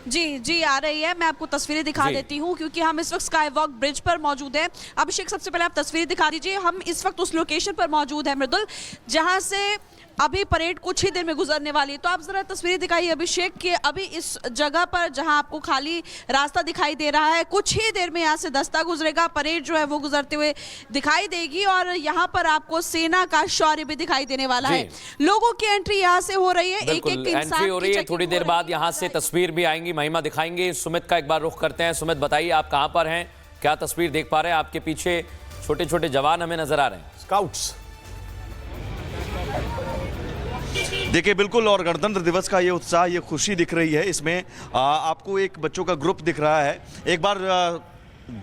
जी जी आ रही है। मैं आपको तस्वीरें दिखा देती हूँ क्योंकि हम इस वक्त स्काई वॉक ब्रिज पर मौजूद हैं। अभिषेक, सबसे पहले आप तस्वीरें दिखा दीजिए। हम इस वक्त उस लोकेशन पर मौजूद हैं मृदुल, जहां से अभी परेड कुछ ही देर में गुजरने वाली है। तो आप जरा तस्वीरें दिखाइए अभिषेक कि अभी इस जगह पर जहां आपको खाली रास्ता दिखाई दे रहा है, कुछ ही देर में यहाँ से दस्ता गुजरेगा, परेड जो है वो गुजरते हुए दिखाई देगी और यहाँ पर आपको सेना का शौर्य भी दिखाई देने वाला है। लोगों की एंट्री यहाँ से हो रही है, एक एक एंट्री हो रही है। थोड़ी देर बाद यहाँ से तस्वीर भी आएंगी, महिमा दिखाएंगे। सुमित का एक बार रुख करते हैं। सुमित, बताइए आप कहाँ पर हैं, क्या तस्वीर देख पा रहे हैं? आपके पीछे छोटे छोटे जवान हमें नजर आ रहे हैं, स्काउट्स। देखिए बिल्कुल, और गणतंत्र दिवस का ये उत्साह, ये खुशी दिख रही है इसमें। आपको एक बच्चों का ग्रुप दिख रहा है। एक बार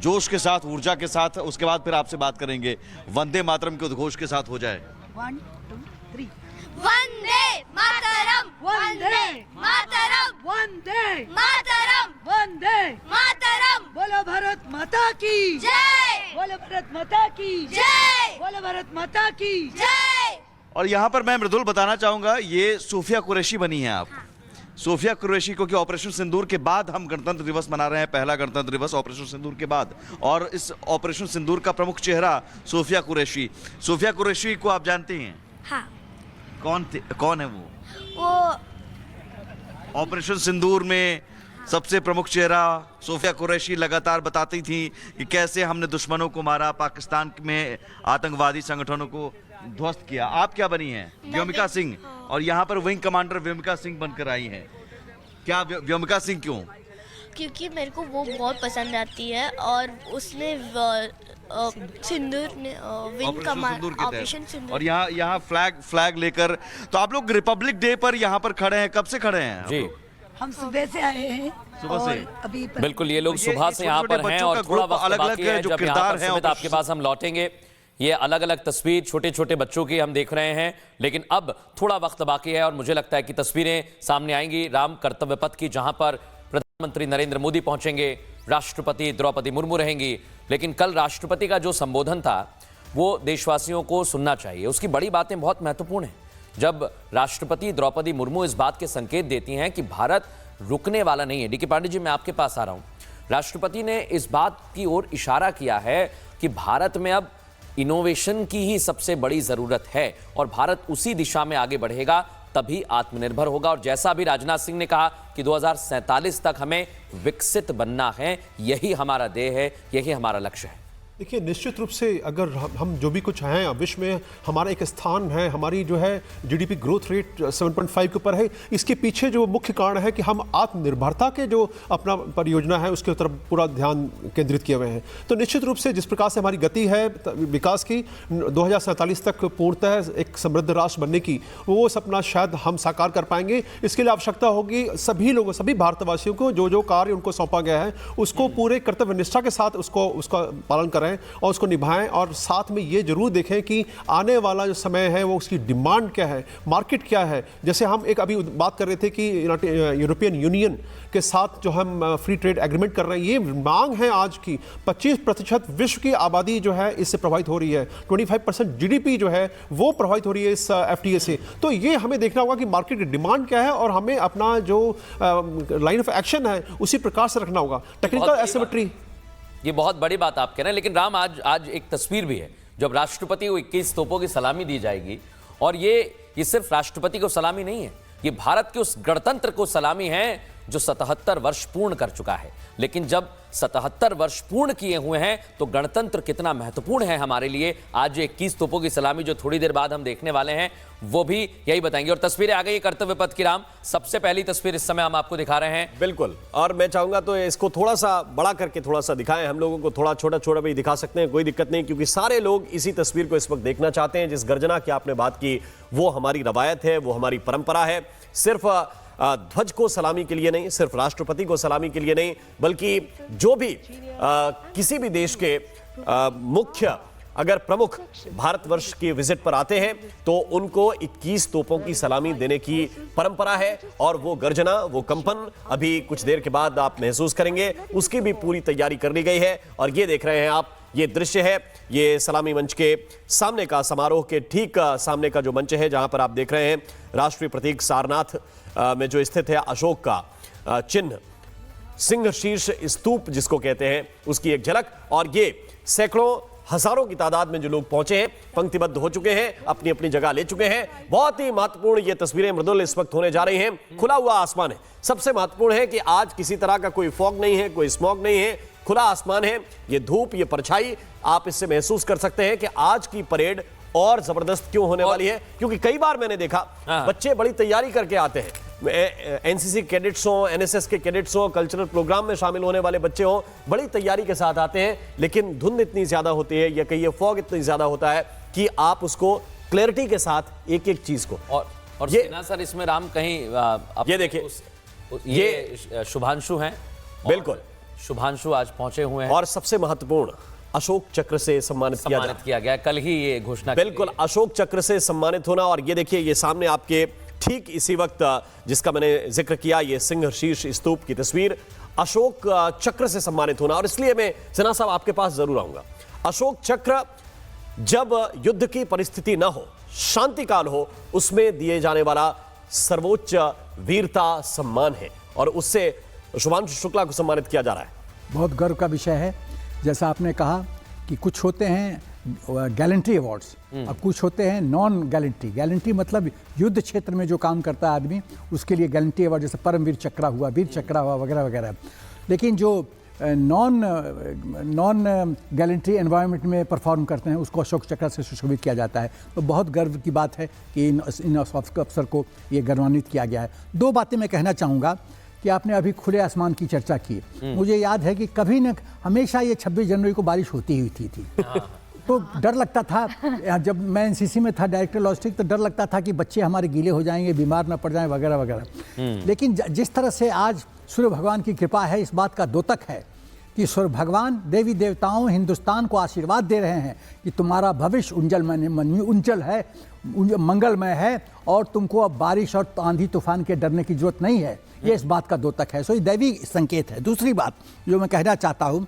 जोश के साथ, ऊर्जा के साथ, उसके बाद फिर आपसे बात करेंगे। वंदे मातरम के उद्घोष के साथ हो जाए। 1 2 3 वंदे मातरम, वंदे मातरम, वंदे मातरम, वंदे मातरम। बोलो भारत माता की जय, बोलो भारत माता की जय, बोलो भारत माता की जय। और यहाँ पर मैं मृदुल बताना चाहूंगा, ये सोफिया कुरैशी बनी है आप। सोफिया कुरैशी को कि ऑपरेशन सिंदूर के बाद हम गणतंत्र दिवस मना रहे हैं, पहला गणतंत्र दिवस ऑपरेशन सिंदूर के बाद। और इस ऑपरेशन सिंदूर का प्रमुख चेहरा सोफिया कुरैशी। सोफिया कुरैशी को आप जानते हैं? हाँ, कौन है वो ऑपरेशन सिंदूर में सबसे प्रमुख चेहरा? सोफिया कुरैशी लगातार बताती थी कि कैसे हमने दुश्मनों को मारा, पाकिस्तान में आतंकवादी संगठनों को ध्वस्त किया। आप क्या बनी हैं? व्योमिका सिंह। और यहाँ पर विंग कमांडर व्योमिका सिंह बनकर आई हैं। क्या व्योमिका सिंह क्यों? क्योंकि मेरे को वो बहुत पसंद आती है और उसने सिंदूर ने विंग कमांड ऑपरेशन सिंदूर। और यहाँ फ्लैग लेकर, तो आप लोग रिपब्लिक डे पर यहाँ पर खड़े हैं, कब से खड़े हैं? जी हम सुबह से आए हैं, सुबह से अभी बिल्कुल, ये लोग सुबह से यहाँ पर हैं और थोड़ा वक्त बाकी है जब यहाँ पर सुमित आपके पास हम लौटेंगे। ये अलग अलग तस्वीर छोटे छोटे बच्चों की हम देख रहे हैं, लेकिन अब थोड़ा वक्त बाकी है और मुझे लगता है कि तस्वीरें सामने आएंगी राम कर्तव्य पथ की, जहां पर प्रधानमंत्री नरेंद्र मोदी पहुंचेंगे, राष्ट्रपति द्रौपदी मुर्मू रहेंगी। लेकिन कल राष्ट्रपति का जो संबोधन था वो देशवासियों को सुनना चाहिए, उसकी बड़ी बातें बहुत महत्वपूर्ण हैं। जब राष्ट्रपति द्रौपदी मुर्मू इस बात के संकेत देती हैं कि भारत रुकने वाला नहीं है। डीके पांडे जी, मैं आपके पास आ रहा हूं। राष्ट्रपति ने इस बात की ओर इशारा किया है कि भारत में अब इनोवेशन की ही सबसे बड़ी जरूरत है और भारत उसी दिशा में आगे बढ़ेगा, तभी आत्मनिर्भर होगा। और जैसा अभी राजनाथ सिंह ने कहा कि 2047 तक हमें विकसित बनना है, यही हमारा ध्येय है, यही हमारा लक्ष्य है। देखिए, निश्चित रूप से अगर हम जो भी कुछ हैं विश्व में, हमारा एक स्थान है, हमारी जो है जीडीपी ग्रोथ रेट 7.5 के ऊपर है। इसके पीछे जो मुख्य कारण है कि हम आत्मनिर्भरता के जो अपना परियोजना है उसके तरफ पूरा ध्यान केंद्रित किए हुए हैं। तो निश्चित रूप से जिस प्रकार से हमारी गति है विकास की 2047 तक पूर्णतः एक समृद्ध राष्ट्र बनने की, वो सपना शायद हम साकार कर पाएंगे। इसके लिए आवश्यकता होगी सभी लोगों, सभी भारतवासियों को जो जो कार्य उनको सौंपा गया है उसको पूरे कर्तव्य निष्ठा के साथ उसका पालन करें और उसको निभाएं। और साथ में ये जरूर देखें कि आने वाला जो समय है वो उसकी डिमांड क्या है, मार्केट क्या है। जैसे हम एक अभी बात कर रहे थे कि यूरोपियन यूनियन के साथ जो हम फ्री ट्रेड एग्रीमेंट कर रहे हैं, ये मांग है आज की। 25% विश्व की आबादी जो है इससे प्रभावित हो रही है, 25% जीडीपी जो है वो प्रभावित हो रही है इस एफटीए से। तो ये हमें देखना होगा कि मार्केट की डिमांड क्या है और हमें अपना जो लाइन ऑफ एक्शन है उसी प्रकार से रखना होगा। टेक्निकल एसिमेट्री, ये बहुत बड़ी बात आप कह रहे हैं, लेकिन राम आज एक तस्वीर भी है जब राष्ट्रपति को 21 तोपों की सलामी दी जाएगी। और ये सिर्फ राष्ट्रपति को सलामी नहीं है, ये भारत के उस गणतंत्र को सलामी है जो 77 वर्ष पूर्ण कर चुका है। लेकिन जब 77 वर्ष पूर्ण किए हुए हैं तो गणतंत्र कितना महत्वपूर्ण है हमारे लिए, आज 21 तोपों की सलामी जो थोड़ी देर बाद हम देखने वाले हैं वो भी यही बताएंगे। और तस्वीरें आ गई कर्तव्य पथ की। राम, सबसे पहली तस्वीर इस समय हम आपको दिखा रहे हैं। बिल्कुल, और मैं चाहूंगा तो इसको थोड़ा सा बड़ा करके थोड़ा सा दिखाएं। हम लोगों को थोड़ा छोटा छोटा भी दिखा सकते हैं, कोई दिक्कत नहीं, क्योंकि सारे लोग इसी तस्वीर को इस वक्त देखना चाहते हैं। जिस गर्जना की आपने बात की वो हमारी रवायत है, वो हमारी परंपरा है। सिर्फ ध्वज को सलामी के लिए नहीं, सिर्फ राष्ट्रपति को सलामी के लिए नहीं, बल्कि जो भी किसी भी देश के मुख्य अगर प्रमुख भारतवर्ष के विजिट पर आते हैं तो उनको 21 तोपों की सलामी देने की परंपरा है। और वो गर्जना, वो कंपन अभी कुछ देर के बाद आप महसूस करेंगे, उसकी भी पूरी तैयारी कर ली गई है। और ये देख रहे हैं आप, ये दृश्य है, ये सलामी मंच के सामने का, समारोह के ठीक सामने का जो मंच है, जहां पर आप देख रहे हैं राष्ट्रीय प्रतीक सारनाथ में जो स्थित है अशोक का चिन्ह, सिंह शीर्ष स्तूप जिसको कहते हैं, उसकी एक झलक। और ये सैकड़ों हजारों की तादाद में जो लोग पहुंचे हैं, पंक्तिबद्ध हो चुके हैं, अपनी अपनी जगह ले चुके हैं। बहुत ही महत्वपूर्ण ये तस्वीरें मृदुल इस वक्त होने जा रही हैं। खुला हुआ आसमान है। सबसे महत्वपूर्ण है कि आज किसी तरह का कोई फॉग नहीं है, कोई स्मॉग नहीं है, खुला आसमान है। ये धूप, ये परछाई, आप इससे महसूस कर सकते हैं कि आज की परेड और जबरदस्त क्यों होने वाली है। क्योंकि कई बार मैंने देखा बच्चे बड़ी तैयारी करके आते हैं, एनसीसी कैडेट्स हो, एनएसएस के कैडेट्स हो, कल्चरल प्रोग्राम में शामिल होने वाले बच्चे हो, बड़ी तैयारी के साथ आते हैं, लेकिन धुंध इतनी ज्यादा होती है या कहिए फॉग इतनी ज्यादा होता है कि आप उसको क्लैरिटी के साथ एक एक चीज को और ये ना सर, इसमें राम कहीं ये देखिए, ये शुभांशु हैं, बिल्कुल शुभांशु आज पहुंचे हुए हैं और सबसे महत्वपूर्ण अशोक चक्र से सम्मानित किया गया। कल ही ये घोषणा बिल्कुल अशोक चक्र से सम्मानित होना। और ये देखिए, ये सामने आपके ठीक इसी वक्त जिसका मैंने जिक्र किया, ये सिंह शीर्ष स्तूप की तस्वीर, अशोक चक्र से सम्मानित होना। और इसलिए मैं सिन्हा साहब आपके पास जरूर आऊंगा। अशोक चक्र जब युद्ध की परिस्थिति ना हो, शांति काल हो, उसमें दिए जाने वाला सर्वोच्च वीरता सम्मान है और उससे शुभांशु शुक्ला को सम्मानित किया जा रहा है। बहुत गर्व का विषय है। जैसा आपने कहा कि कुछ होते हैं गैलेंट्री अवार्ड्स और कुछ होते हैं नॉन गैलेंट्री। गैलेंट्री मतलब युद्ध क्षेत्र में जो काम करता है आदमी, उसके लिए गैलेंट्री अवार्ड, जैसे परमवीर चक्र हुआ, वीर चक्र हुआ, वगैरह वगैरह। लेकिन जो नॉन गैलेंट्री एनवायरनमेंट में परफॉर्म करते हैं, उसको अशोक चक्र से सुशोभित किया जाता है। तो बहुत गर्व की बात है कि इन अफसर को ये गौरवान्वित किया गया है। दो बातें मैं कहना चाहूँगा कि आपने अभी खुले आसमान की चर्चा की। मुझे याद है कि कभी न हमेशा ये 26 जनवरी को बारिश होती ही थी। तो डर लगता था, जब मैं एनसीसी में था डायरेक्टर लॉजिस्टिक, तो डर लगता था कि बच्चे हमारे गीले हो जाएंगे, बीमार ना पड़ जाएं, वगैरह वगैरह। लेकिन जिस तरह से आज सूर्य भगवान की कृपा है, इस बात का द्योतक है कि सूर्य भगवान देवी देवताओं हिंदुस्तान को आशीर्वाद दे रहे हैं कि तुम्हारा भविष्य उज्जवल है, मंगलमय है और तुमको अब बारिश और आंधी तूफान के डरने की जरूरत नहीं है। ये इस बात का द्योतक है। सो ये दैवी संकेत है। दूसरी बात जो मैं कहना चाहता हूँ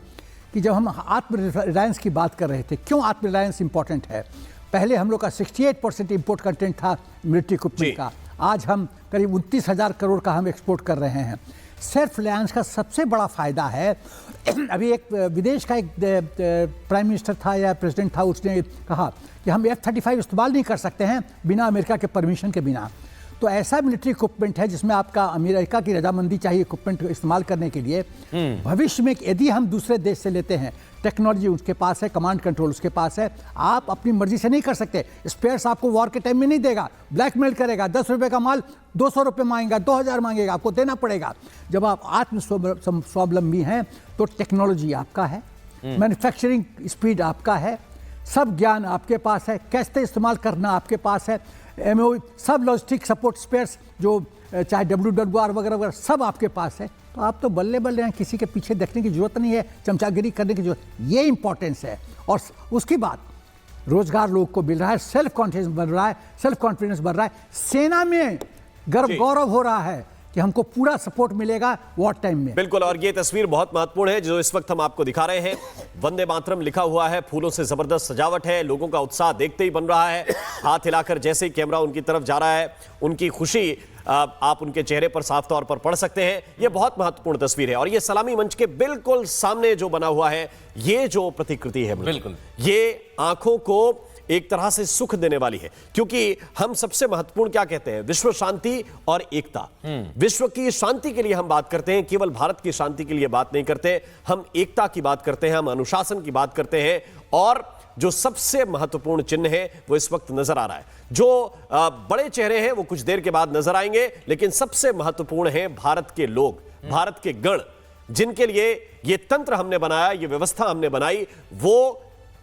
कि जब हम आत्म रिलायंस की बात कर रहे थे, क्यों आत्म रिलायंस इंपॉर्टेंट है? पहले हम लोग का 68% इम्पोर्ट कंटेंट था मिलिट्री इक्विपमेंट का, आज हम करीब 29,000 करोड़ का हम एक्सपोर्ट कर रहे हैं। सेल्फ रिलायंस का सबसे बड़ा फायदा है, अभी एक विदेश का एक प्राइम मिनिस्टर था या प्रेसिडेंट था, उसने कहा कि हम F-35 इस्तेमाल नहीं कर सकते हैं बिना अमेरिका के परमिशन के बिना। तो ऐसा मिलिट्री इक्विपमेंट है जिसमें आपका अमेरिका की रजामंदी चाहिए इक्विपमेंट इस्तेमाल करने के लिए। भविष्य में यदि हम दूसरे देश से लेते हैं, टेक्नोलॉजी उसके पास है, कमांड कंट्रोल उसके पास है, आप अपनी मर्जी से नहीं कर सकते। स्पेयर्स आपको वॉर के टाइम में नहीं देगा, ब्लैकमेल करेगा, 10 रुपये का माल 200 रुपये मांगेगा, 2000 मांगेगा, आपको देना पड़ेगा। जब आप आत्म स्वावलंबी हैं तो टेक्नोलॉजी आपका है, मैन्युफैक्चरिंग स्पीड आपका है, सब ज्ञान आपके पास है, कैसे इस्तेमाल करना आपके पास है, MOE सब लॉजिस्टिक सपोर्ट स्पेयर्स जो चाहे WWR वगैरह वगैरह सब आपके पास है। तो आप तो बल्ले बल्ले हैं, किसी के पीछे देखने की जरूरत नहीं है, चमचागिरी करने की जरूरत, ये इंपॉर्टेंस है। और उसकी बात रोजगार लोग को मिल रहा है, सेल्फ कॉन्फिडेंस बढ़ रहा है, सेल्फ कॉन्फिडेंस बढ़ रहा है, सेना में गौरव हो रहा है कि हमको पूरा सपोर्ट मिलेगा वॉर टाइम में। बिल्कुल। और ये तस्वीर बहुत महत्वपूर्ण है जो इस वक्त हम आपको दिखा रहे हैं। वंदे मातरम लिखा हुआ है, फूलों से जबरदस्त सजावट है, लोगों का उत्साह देखते ही बन रहा है। हाथ हिलाकर जैसे ही कैमरा उनकी तरफ जा रहा है, उनकी खुशी आप उनके चेहरे पर साफ तौर पर पढ़ सकते हैं। ये बहुत महत्वपूर्ण तस्वीर है। और ये सलामी मंच के बिल्कुल सामने जो बना हुआ है, ये जो प्रतिकृति है, बिल्कुल ये आंखों को एक तरह से सुख देने वाली है। क्योंकि हम सबसे महत्वपूर्ण क्या कहते हैं? विश्व शांति और एकता। विश्व की शांति के लिए हम बात करते हैं, केवल भारत की शांति के लिए बात नहीं करते, हम एकता की बात करते हैं, हम अनुशासन की बात करते हैं। और जो सबसे महत्वपूर्ण चिन्ह है वो इस वक्त नजर आ रहा है। जो बड़े चेहरे हैं वो कुछ देर के बाद नजर आएंगे, लेकिन सबसे महत्वपूर्ण है भारत के लोग, भारत के गण, जिनके लिए ये तंत्र हमने बनाया, ये व्यवस्था हमने बनाई, वो